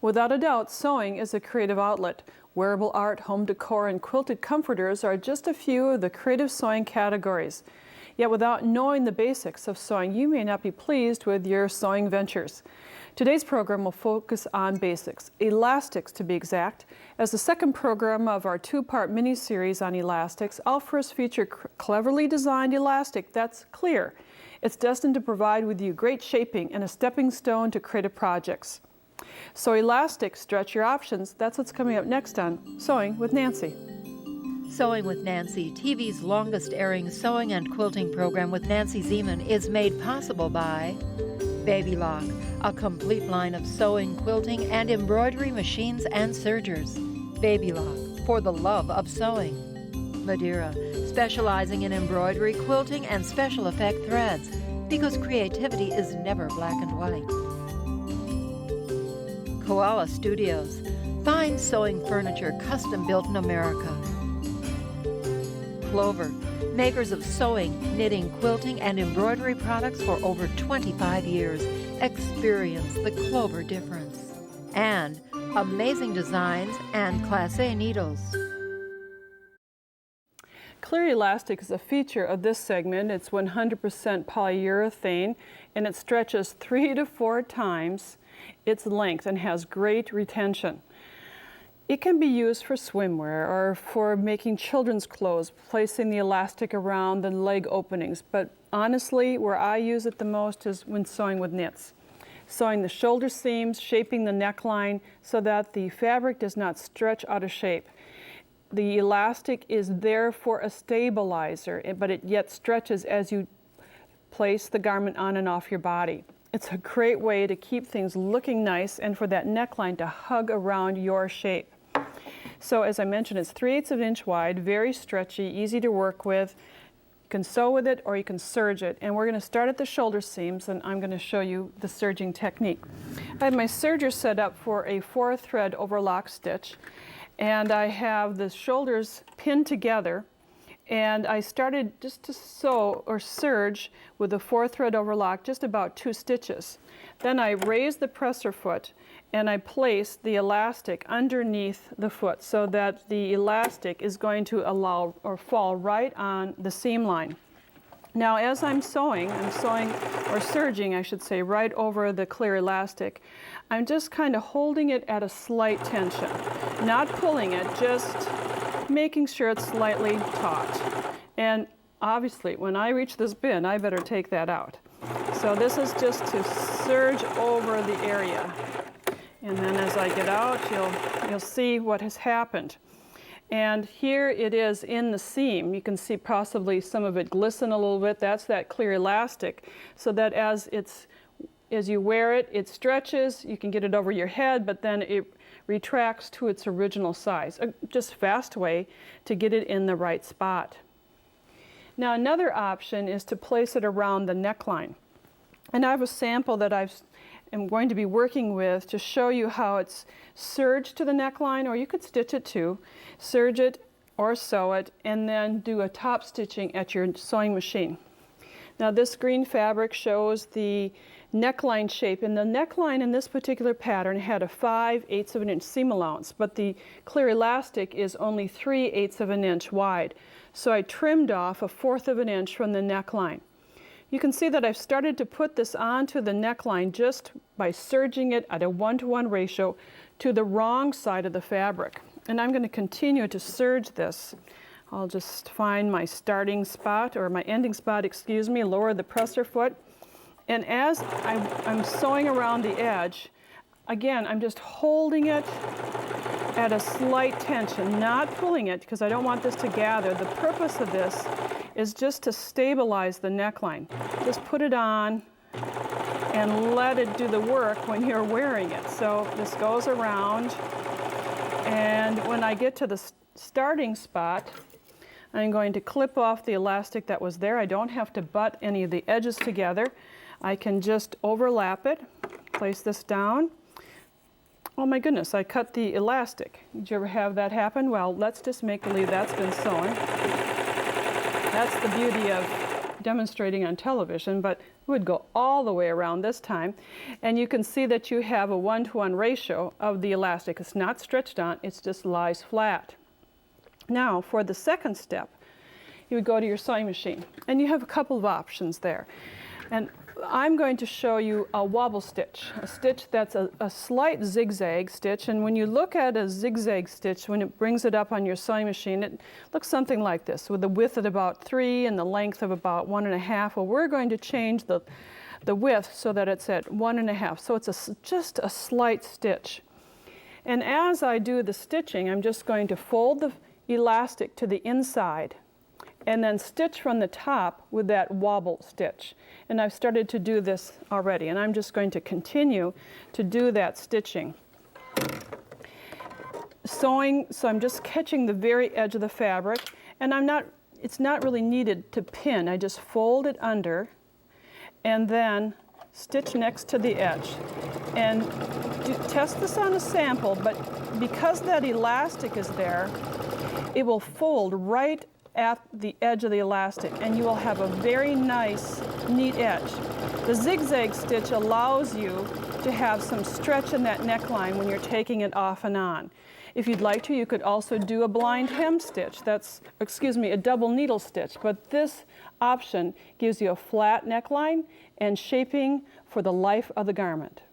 Without a doubt, sewing is a creative outlet. Wearable art, home decor, and quilted comforters are just a few of the creative sewing categories. Yet without knowing the basics of sewing, you may not be pleased with your sewing ventures. Today's program will focus on basics, elastics to be exact. As the second program of our two-part mini-series on elastics, I'll first feature cleverly designed elastic that's clear. It's destined to provide with you great shaping and a stepping stone to creative projects. So elastic, stretch your options. That's what's coming up next on Sewing with Nancy. Sewing with Nancy, TV's longest-airing sewing and quilting program with Nancy Zieman, is made possible by Baby Lock, a complete line of sewing, quilting, and embroidery machines and sergers. Baby Lock, for the love of sewing. Madeira, specializing in embroidery, quilting, and special effect threads, because creativity is never black and white. Koala Studios, fine sewing furniture custom built in America. Clover, makers of sewing, knitting, quilting, and embroidery products for over 25 years. Experience the Clover difference. And amazing designs and Class A needles. Clear elastic is a feature of this segment. It's 100% polyurethane and it stretches 3 to 4 times its length and has great retention. It can be used for swimwear or for making children's clothes, placing the elastic around the leg openings. But honestly, where I use it the most is when sewing with knits. Sewing the shoulder seams, shaping the neckline so that the fabric does not stretch out of shape. The elastic is there for a stabilizer, but it yet stretches as you place the garment on and off your body. It's a great way to keep things looking nice and for that neckline to hug around your shape. So as I mentioned, it's 3/8 of an inch wide, very stretchy, easy to work with. You can sew with it or you can serge it. And we're going to start at the shoulder seams and I'm going to show you the serging technique. I have my serger set up for a 4-thread overlock stitch. And I have the shoulders pinned together. And I started just to sew or serge with a 4-thread overlock, just about 2 stitches. Then I raised the presser foot and I placed the elastic underneath the foot so that the elastic is going to allow or fall right on the seam line. Now as I'm sewing or serging, I should say, right over the clear elastic, I'm just kind of holding it at a slight tension, not pulling it, just making sure it's slightly taut. And obviously, when I reach this bin, I better take that out. So this is just to serge over the area. And then as I get out, you'll see what has happened. And here it is in the seam. You can see possibly some of it glisten a little bit. That's that clear elastic. So that as you wear it, it stretches. You can get it over your head, but then it retracts to its original size. A just fast way to get it in the right spot. Now another option is to place it around the neckline. And I have a sample that I'm going to be working with to show you how it's serged to the neckline, or you could stitch it too. Serge it or sew it, and then do a top stitching at your sewing machine. Now this green fabric shows the neckline shape, and the neckline in this particular pattern had a 5/8 of an inch seam allowance, but the clear elastic is only 3/8 of an inch wide. So I trimmed off a 1/4 of an inch from the neckline. You can see that I've started to put this onto the neckline just by serging it at a 1-to-1 ratio to the wrong side of the fabric. And I'm going to continue to serge this. I'll just find my starting spot, or my ending spot, excuse me, lower the presser foot. And as I'm sewing around the edge, again, I'm just holding it at a slight tension, not pulling it because I don't want this to gather. The purpose of this is just to stabilize the neckline. Just put it on and let it do the work when you're wearing it. So this goes around, and when I get to the starting spot, I'm going to clip off the elastic that was there. I don't have to butt any of the edges together. I can just overlap it, place this down. Oh my goodness, I cut the elastic. Did you ever have that happen? Well, let's just make believe that's been sewn. That's the beauty of demonstrating on television, but would go all the way around this time. And you can see that you have a 1-to-1 ratio of the elastic. It's not stretched on, it just lies flat. Now, for the second step, you would go to your sewing machine. And you have a couple of options there. And I'm going to show you a wobble stitch, a stitch that's a slight zigzag stitch. And when you look at a zigzag stitch, when it brings it up on your sewing machine, it looks something like this, with the width at about 3 and the length of about 1.5. Well, we're going to change the width so that it's at 1.5. So it's just a slight stitch. And as I do the stitching, I'm just going to fold the elastic to the inside and then stitch from the top with that wobble stitch. And I've started to do this already, and I'm just going to continue to do that stitching. Sewing, so I'm just catching the very edge of the fabric, and it's not really needed to pin. I just fold it under and then stitch next to the edge. And test this on a sample, but because that elastic is there, it will fold right at the edge of the elastic, and you will have a very nice, neat edge. The zigzag stitch allows you to have some stretch in that neckline when you're taking it off and on. If you'd like to, you could also do a blind hem stitch. A double needle stitch, but this option gives you a flat neckline and shaping for the life of the garment.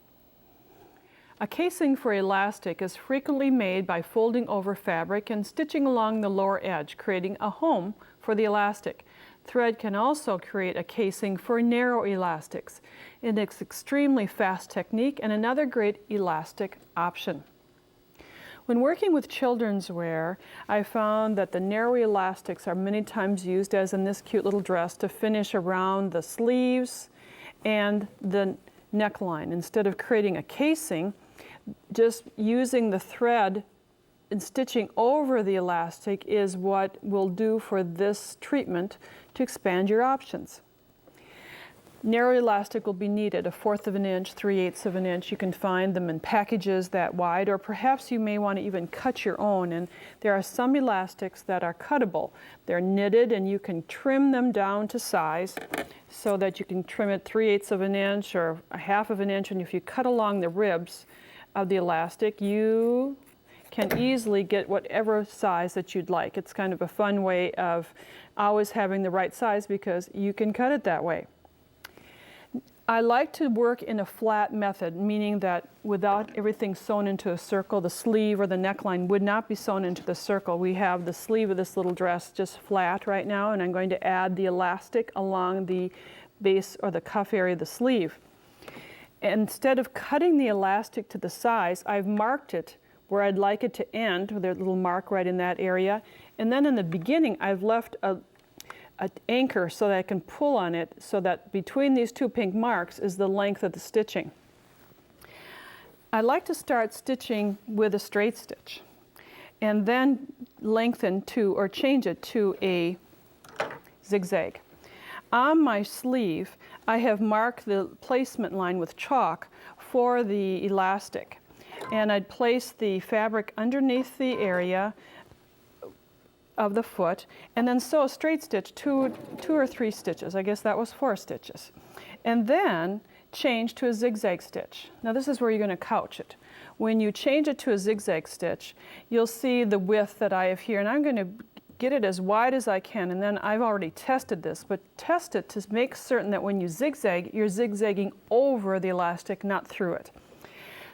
A casing for elastic is frequently made by folding over fabric and stitching along the lower edge, creating a home for the elastic. Thread can also create a casing for narrow elastics. It's an extremely fast technique and another great elastic option. When working with children's wear, I found that the narrow elastics are many times used, as in this cute little dress, to finish around the sleeves and the neckline. Instead of creating a casing, just using the thread and stitching over the elastic is what will do for this treatment to expand your options. Narrow elastic will be needed, 1/4 of an inch, 3/8 of an inch. You can find them in packages that wide, or perhaps you may want to even cut your own. And there are some elastics that are cuttable. They're knitted and you can trim them down to size so that you can trim it 3/8 of an inch or 1/2 of an inch. And if you cut along the ribs of the elastic, you can easily get whatever size that you'd like. It's kind of a fun way of always having the right size because you can cut it that way. I like to work in a flat method, meaning that without everything sewn into a circle, the sleeve or the neckline would not be sewn into the circle. We have the sleeve of this little dress just flat right now, and I'm going to add the elastic along the base or the cuff area of the sleeve. Instead of cutting the elastic to the size, I've marked it where I'd like it to end, with a little mark right in that area. And then in the beginning, I've left an anchor so that I can pull on it, so that between these two pink marks is the length of the stitching. I like to start stitching with a straight stitch and then lengthen to, or change it to, a zigzag. On my sleeve, I have marked the placement line with chalk for the elastic. And I'd place the fabric underneath the area of the foot and then sew a straight stitch, two or three stitches. I guess that was 4 stitches. And then change to a zigzag stitch. Now this is where you're going to couch it. When you change it to a zigzag stitch, you'll see the width that I have here, and I'm going to get it as wide as I can, and then I've already tested this, but test it to make certain that when you zigzag, you're zigzagging over the elastic, not through it.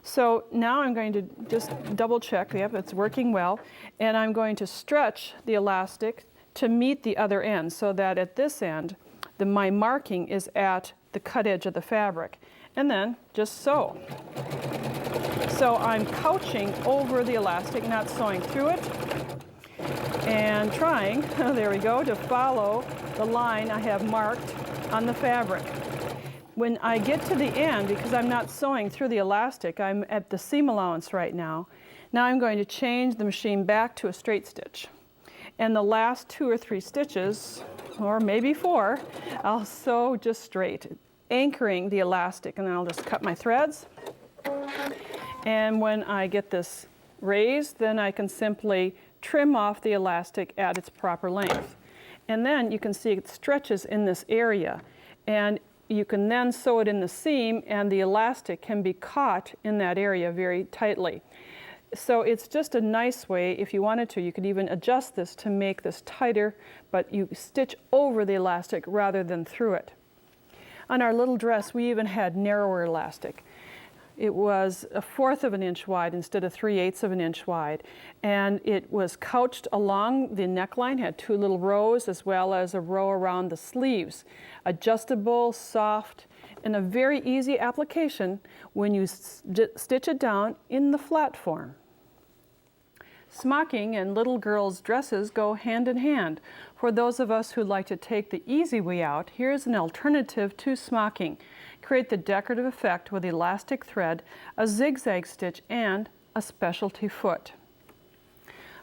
So now I'm going to just double check, yep, it's working well, and I'm going to stretch the elastic to meet the other end, so that at this end, my marking is at the cut edge of the fabric, and then just sew. So I'm couching over the elastic, not sewing through it, and trying, there we go, to follow the line I have marked on the fabric. When I get to the end, because I'm not sewing through the elastic, I'm at the seam allowance right now. Now I'm going to change the machine back to a straight stitch. And the last 2 or 3 stitches, or maybe 4, I'll sew just straight, anchoring the elastic, and then I'll just cut my threads. And when I get this raised, then I can simply trim off the elastic at its proper length. And then you can see it stretches in this area. And you can then sew it in the seam, and the elastic can be caught in that area very tightly. So it's just a nice way, if you wanted to, you could even adjust this to make this tighter, but you stitch over the elastic rather than through it. On our little dress, we even had narrower elastic. It was 1/4 of an inch wide instead of 3/8 of an inch wide. And it was couched along the neckline, had 2 little rows as well as a row around the sleeves. Adjustable, soft, and a very easy application when you stitch it down in the flat form. Smocking and little girls' dresses go hand in hand. For those of us who like to take the easy way out, here's an alternative to smocking. Create the decorative effect with elastic thread, a zigzag stitch, and a specialty foot.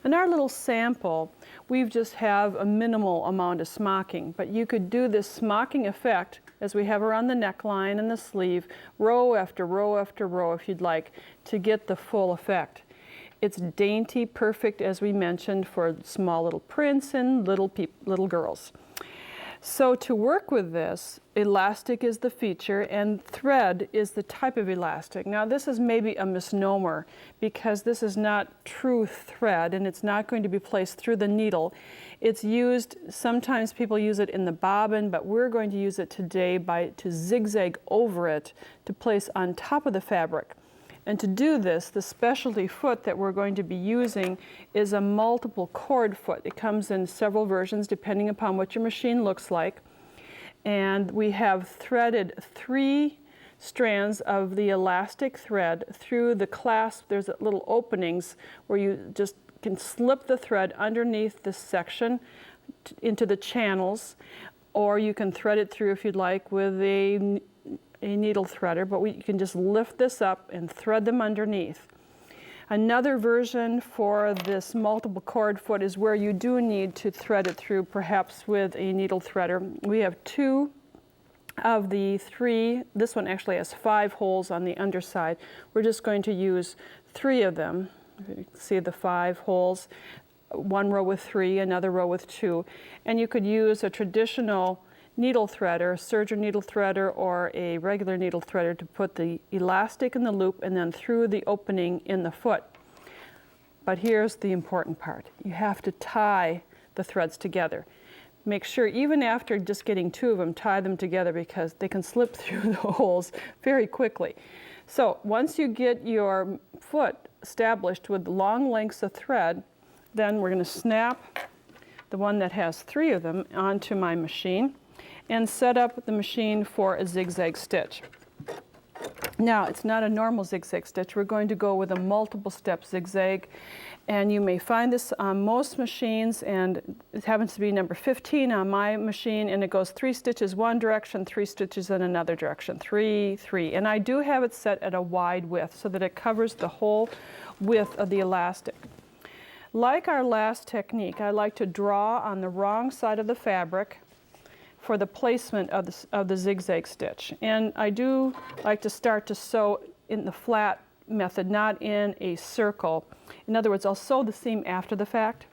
In our little sample, we just have a minimal amount of smocking, but you could do this smocking effect as we have around the neckline and the sleeve, row after row after row if you'd like, to get the full effect. It's dainty, perfect, as we mentioned, for small little prints and little girls. So to work with this, elastic is the feature and thread is the type of elastic. Now this is maybe a misnomer because this is not true thread and it's not going to be placed through the needle. It's used, sometimes people use it in the bobbin, but we're going to use it today to zigzag over it to place on top of the fabric. And to do this, the specialty foot that we're going to be using is a multiple cord foot. It comes in several versions depending upon what your machine looks like. And we have threaded 3 strands of the elastic thread through the clasp. There's little openings where you just can slip the thread underneath this section into the channels, or you can thread it through if you'd like with a needle threader, but you can just lift this up and thread them underneath. Another version for this multiple cord foot is where you do need to thread it through, perhaps with a needle threader. We have 2 of the 3. This one actually has 5 holes on the underside. We're just going to use 3 of them. You can see the 5 holes, 1 row with 3, another row with 2. And you could use a traditional needle threader, a serger needle threader, or a regular needle threader to put the elastic in the loop and then through the opening in the foot. But here's the important part. You have to tie the threads together. Make sure, even after just getting 2 of them, tie them together because they can slip through the holes very quickly. So once you get your foot established with long lengths of thread, then we're going to snap the one that has 3 of them onto my machine and set up the machine for a zigzag stitch. Now, it's not a normal zigzag stitch. We're going to go with a multiple step zigzag, and you may find this on most machines, and it happens to be number 15 on my machine, and it goes 3 stitches one direction, 3 stitches in another direction, 3, 3. And I do have it set at a wide width so that it covers the whole width of the elastic. Like our last technique, I like to draw on the wrong side of the fabric for the placement of the zigzag stitch. And I do like to start to sew in the flat method, not in a circle. In other words, I'll sew the seam after the fact.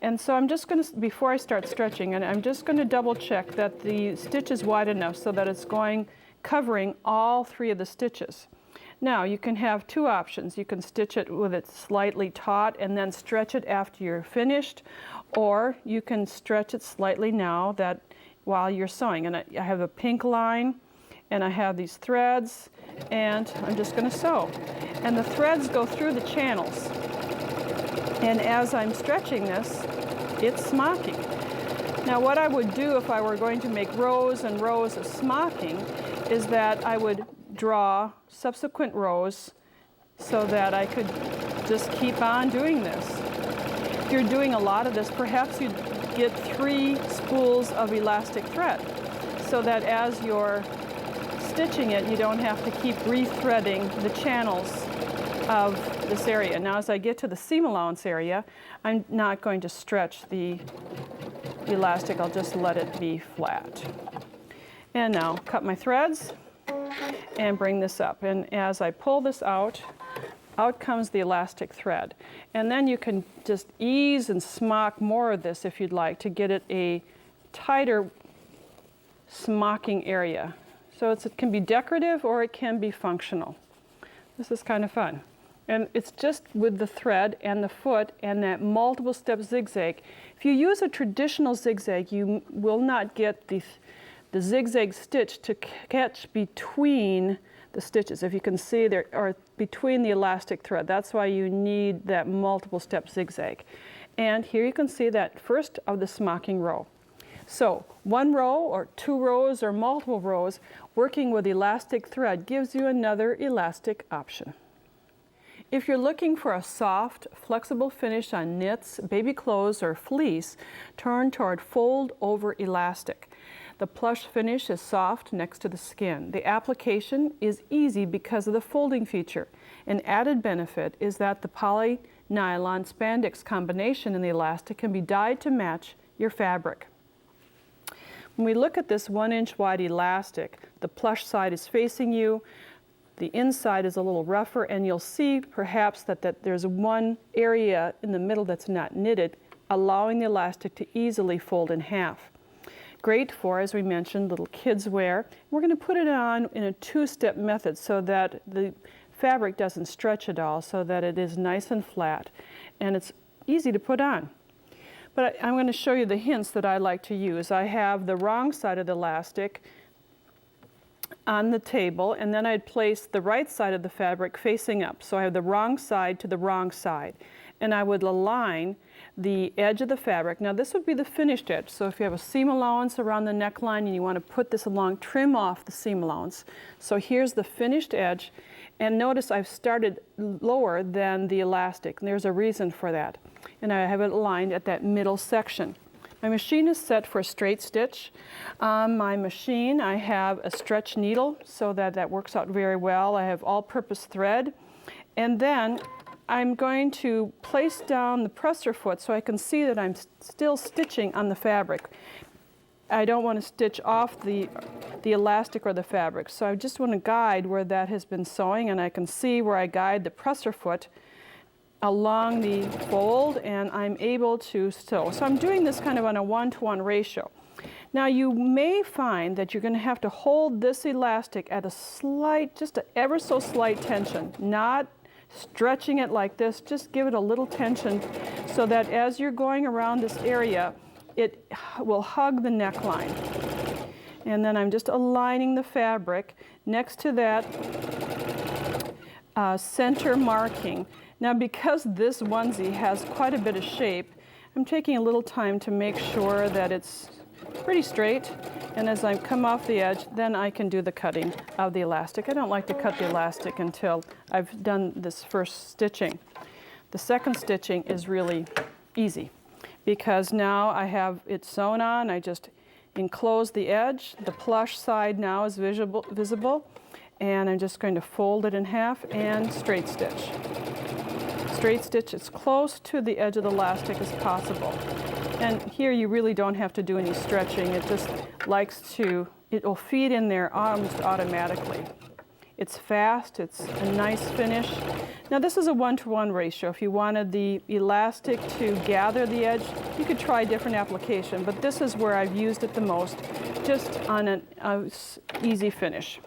And so I'm just going to, before I start stretching, and I'm just going to double check that the stitch is wide enough so that it's covering all 3 of the stitches. Now, you can have 2 options. You can stitch it with it slightly taut and then stretch it after you're finished, or you can stretch it slightly now that while you're sewing. And I have a pink line, and I have these threads, and I'm just going to sew. And the threads go through the channels. And as I'm stretching this, it's smocking. Now, what I would do if I were going to make rows and rows of smocking is that I would draw subsequent rows so that I could just keep on doing this. If you're doing a lot of this, perhaps you'd get 3 spools of elastic thread so that as you're stitching it, you don't have to keep rethreading the channels of this area. Now, as I get to the seam allowance area, I'm not going to stretch the elastic. I'll just let it be flat. And now cut my threads and bring this up. And as I pull this out, out comes the elastic thread. And then you can just ease and smock more of this if you'd like to get it a tighter smocking area. So it can be decorative or it can be functional. This is kind of fun. And it's just with the thread and the foot and that multiple step zigzag. If you use a traditional zigzag, you will not get the zigzag stitch to catch between the stitches. If you can see, there are between the elastic thread. That's why you need that multiple step zigzag. And here you can see that first of the smocking row. So one row or two rows or multiple rows working with elastic thread gives you another elastic option. If you're looking for a soft, flexible finish on knits, baby clothes, or fleece, turn toward fold over elastic. The plush finish is soft next to the skin. The application is easy because of the folding feature. An added benefit is that the poly nylon spandex combination in the elastic can be dyed to match your fabric. When we look at this 1-inch wide elastic, the plush side is facing you, the inside is a little rougher, and you'll see perhaps that there's one area in the middle that's not knitted, allowing the elastic to easily fold in half. Great for, as we mentioned, little kids wear. We're going to put it on in a two-step method so that the fabric doesn't stretch at all, so that it is nice and flat, and it's easy to put on. But I'm going to show you the hints that I like to use. I have the wrong side of the elastic on the table, and then I'd place the right side of the fabric facing up. So I have the wrong side to the wrong side. And I would align the edge of the fabric. Now this would be the finished edge. So if you have a seam allowance around the neckline and you want to put this along, trim off the seam allowance. So here's the finished edge. And notice I've started lower than the elastic. And there's a reason for that. And I have it aligned at that middle section. My machine is set for a straight stitch. On my machine I have a stretch needle so that works out very well. I have all-purpose thread. And then I'm going to place down the presser foot so I can see that I'm still stitching on the fabric. I don't want to stitch off the elastic or the fabric. So I just want to guide where that has been sewing, and I can see where I guide the presser foot along the fold, and I'm able to sew. So I'm doing this kind of on a 1-to-1 ratio. Now you may find that you're going to have to hold this elastic at a slight, just an ever so slight tension, not stretching it like this. Just give it a little tension so that as you're going around this area, it will hug the neckline. And then I'm just aligning the fabric next to that center marking. Now because this onesie has quite a bit of shape, I'm taking a little time to make sure that it's pretty straight, and as I come off the edge, then I can do the cutting of the elastic. I don't like to cut the elastic until I've done this first stitching. The second stitching is really easy because now I have it sewn on. I just enclose the edge. The plush side now is visible, and I'm just going to fold it in half and straight stitch. Straight stitch as close to the edge of the elastic as possible. And here you really don't have to do any stretching. It just it will feed in there almost automatically. It's fast, it's a nice finish. Now this is a 1-to-1 ratio. If you wanted the elastic to gather the edge, you could try a different application, but this is where I've used it the most, just on an easy finish.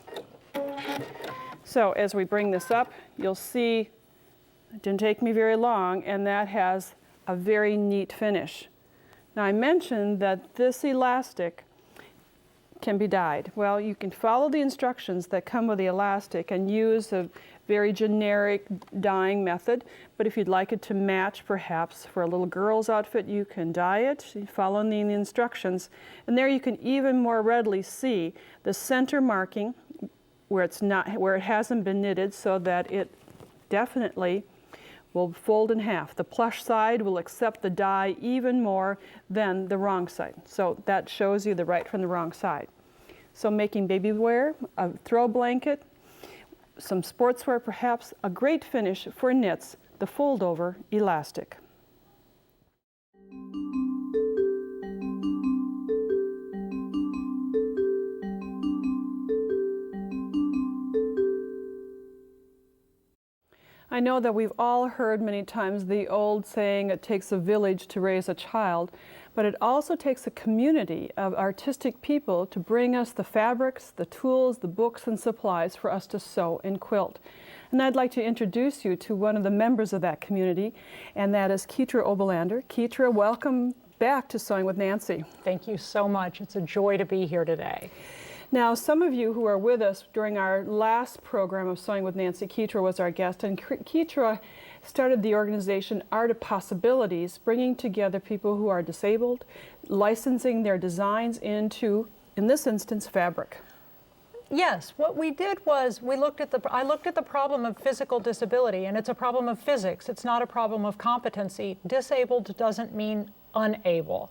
So as we bring this up, you'll see it didn't take me very long, and that has a very neat finish. Now I mentioned that this elastic can be dyed. Well, you can follow the instructions that come with the elastic and use a very generic dyeing method, but if you'd like it to match perhaps for a little girl's outfit, you can dye it following the instructions, and there you can even more readily see the center marking where it hasn't been knitted, so that it definitely will fold in half. The plush side will accept the dye even more than the wrong side. So that shows you the right from the wrong side. So making baby wear, a throw blanket, some sportswear perhaps, a great finish for knits, the fold over elastic. I know that we've all heard many times the old saying, it takes a village to raise a child, but it also takes a community of artistic people to bring us the fabrics, the tools, the books and supplies for us to sew and quilt. And I'd like to introduce you to one of the members of that community, and that is Keetra Obelander. Keetra, welcome back to Sewing with Nancy. Thank you so much. It's a joy to be here today. Now, some of you who are with us during our last program of Sewing with Nancy, Keetra was our guest, and Keetra started the organization Art of Possibilities, bringing together people who are disabled, licensing their designs into, in this instance, fabric. Yes, what we did was I looked at the problem of physical disability, and it's a problem of physics. It's not a problem of competency. Disabled doesn't mean unable.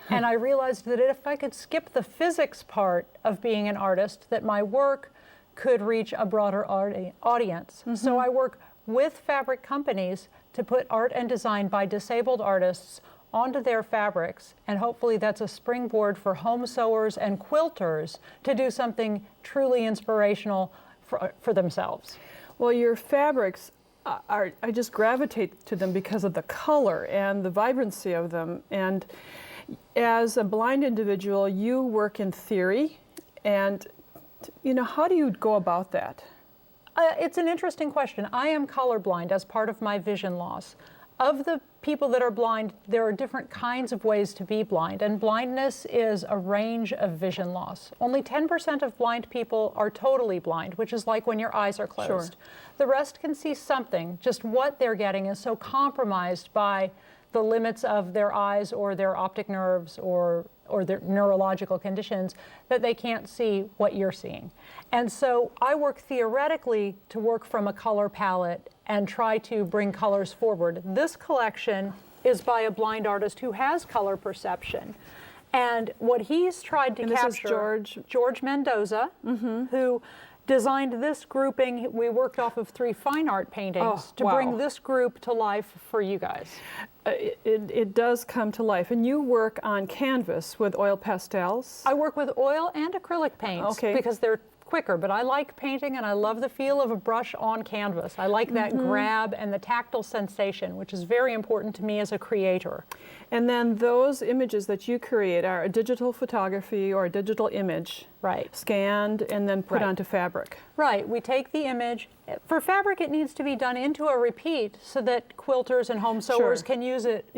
And I realized that if I could skip the physics part of being an artist, that my work could reach a broader audience. Mm-hmm. So I work with fabric companies to put art and design by disabled artists onto their fabrics, and hopefully that's a springboard for home sewers and quilters to do something truly inspirational for themselves. Well, your fabrics I just gravitate to them because of the color and the vibrancy of them. And as a blind individual, you work in theory, and how do you go about that? It's an interesting question. I am colorblind as part of my vision loss. Of the people that are blind, there are different kinds of ways to be blind, and blindness is a range of vision loss. Only 10% of blind people are totally blind, which is like when your eyes are closed. Sure. The rest can see something, just what they're getting is so compromised by the limits of their eyes or their optic nerves or their neurological conditions that they can't see what you're seeing. And so I work theoretically to work from a color palette and try to bring colors forward. This collection is by a blind artist who has color perception. And what he's tried to capture, this is George Mendoza, mm-hmm. who designed this grouping. We worked off of 3 fine art paintings to bring this group to life for you guys. It does come to life. And you work on canvas with oil pastels? I work with oil and acrylic paints because they're quicker, but I like painting and I love the feel of a brush on canvas. I like that mm-hmm. grab and the tactile sensation, which is very important to me as a creator. And then those images that you create are a digital photography or a digital image, right? Scanned and then put onto fabric. Right. We take the image. For fabric, it needs to be done into a repeat so that quilters and home sewers can use it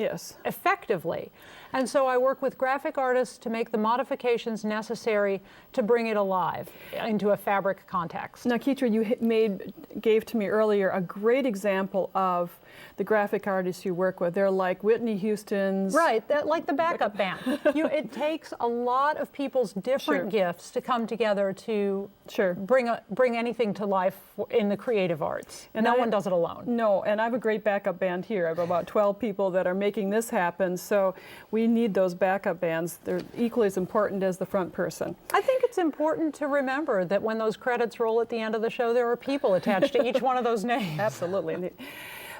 effectively. And so I work with graphic artists to make the modifications necessary to bring it alive into a fabric context. Now, Keetra, you gave to me earlier a great example of the graphic artists you work with. They're like Whitney Houston's. Right, like the backup band. It takes a lot of people's different gifts to come together to bring anything to life in the creative arts. And no one does it alone. No, and I have a great backup band here. I have about 12 people that are making this happen, so we need those backup bands. They're equally as important as the front person. I think it's important to remember that when those credits roll at the end of the show, there are people attached to each one of those names. Absolutely.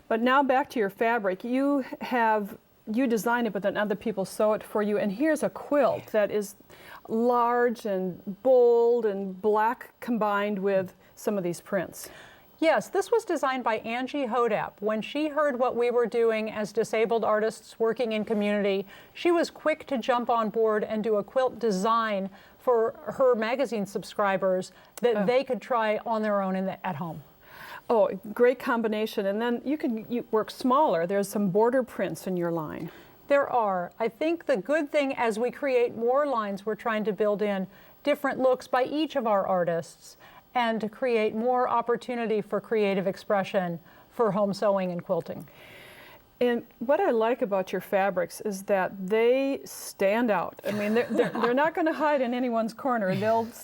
But now back to your fabric. You design it, but then other people sew it for you. And here's a quilt that is large and bold and black combined with some of these prints. Yes, this was designed by Angie Hodap. When she heard what we were doing as disabled artists working in community, she was quick to jump on board and do a quilt design for her magazine subscribers that they could try on their own at home. Oh, great combination. And then you work smaller. There's some border prints in your line. There are. I think the good thing as we create more lines, we're trying to build in different looks by each of our artists and to create more opportunity for creative expression for home sewing and quilting. And what I like about your fabrics is that they stand out. I mean, they're not going to hide in anyone's corner.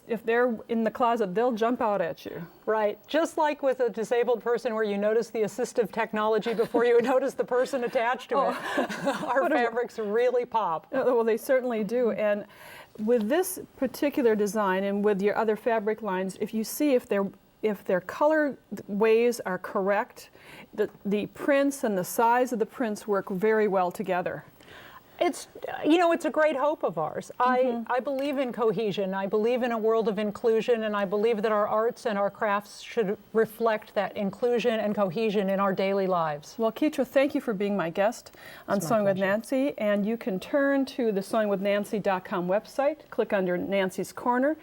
If they're in the closet, they'll jump out at you. Right. Just like with a disabled person where you notice the assistive technology before you notice the person attached to it. Our fabrics really pop. Well, they certainly do. And with this particular design and with your other fabric lines, if you see if their color ways are correct, the prints and the size of the prints work very well together. It's, it's a great hope of ours. I believe in cohesion. I believe in a world of inclusion, and I believe that our arts and our crafts should reflect that inclusion and cohesion in our daily lives. Well, Ketra, thank you for being my guest on Sewing with Nancy. And you can turn to the sewingwithnancy.com website, click under Nancy's Corner,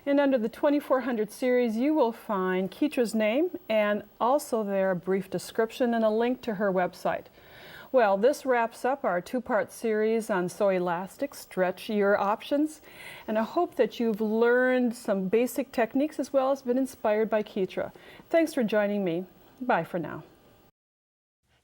and under the 2400 series, you will find Ketra's name and also there a brief description and a link to her website. Well, this wraps up our two-part series on Sew Elastic, Stretch Your Options, and I hope that you've learned some basic techniques as well as been inspired by Ketra. Thanks for joining me. Bye for now.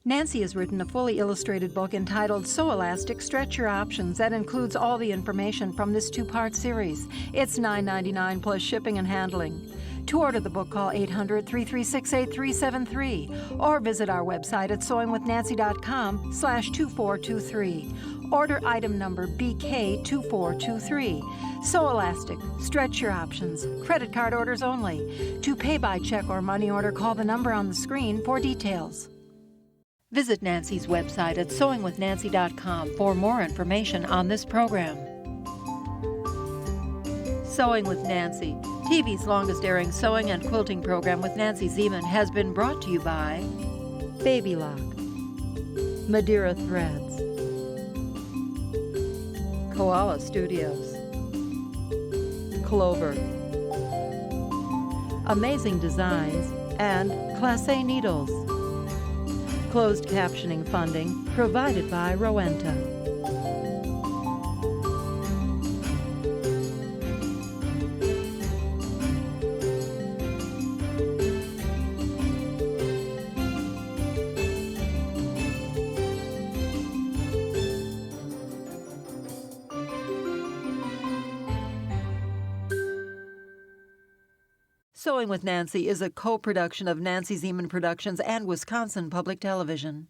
Nancy has written a fully illustrated book entitled Sew Elastic, Stretch Your Options that includes all the information from this two-part series. It's $9.99 plus shipping and handling. To order the book, call 800-336-8373 or visit our website at sewingwithnancy.com/2423. Order item number BK2423. Sew Elastic, Stretch Your Options. Credit card orders only. To pay by check or money order, call the number on the screen for details. Visit Nancy's website at sewingwithnancy.com for more information on this program. Sewing with Nancy, TV's longest-airing sewing and quilting program with Nancy Zieman, has been brought to you by Baby Lock, Madeira Threads, Koala Studios, Clover, Amazing Designs, and Classe Needles. Closed captioning funding provided by Rowenta. Sewing with Nancy is a co-production of Nancy Zieman Productions and Wisconsin Public Television.